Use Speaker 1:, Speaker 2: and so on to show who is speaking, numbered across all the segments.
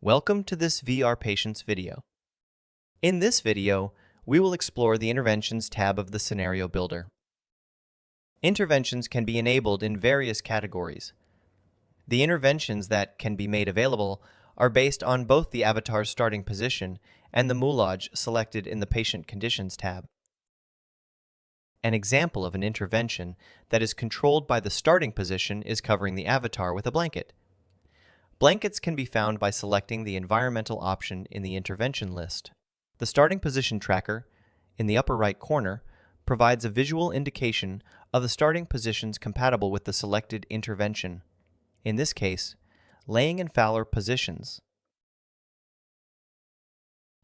Speaker 1: Welcome to this VRpatients video. In this video, we will explore the Interventions tab of the Scenario Builder. Interventions can be enabled in various categories. The interventions that can be made available are based on both the avatar's starting position and the moulage selected in the Patient Conditions tab. An example of an intervention that is controlled by the starting position is covering the avatar with a blanket. Blankets can be found by selecting the environmental option in the intervention list. The starting position tracker, in the upper right corner, provides a visual indication of the starting positions compatible with the selected intervention. In this case, laying and Fowler positions.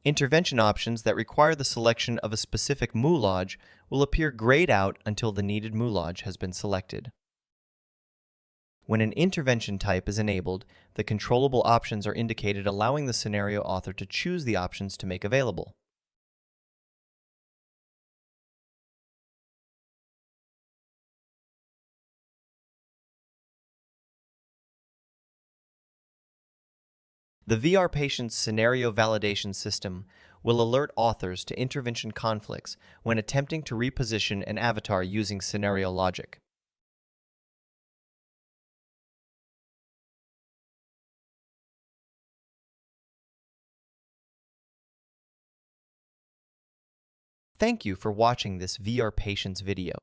Speaker 1: Intervention options that require the selection of a specific moulage will appear grayed out until the needed moulage has been selected. When an intervention type is enabled, the controllable options are indicated, allowing the scenario author to choose the options to make available. The VRpatients scenario validation system will alert authors to intervention conflicts when attempting to reposition an avatar using scenario logic. Thank you for watching this VRpatients video.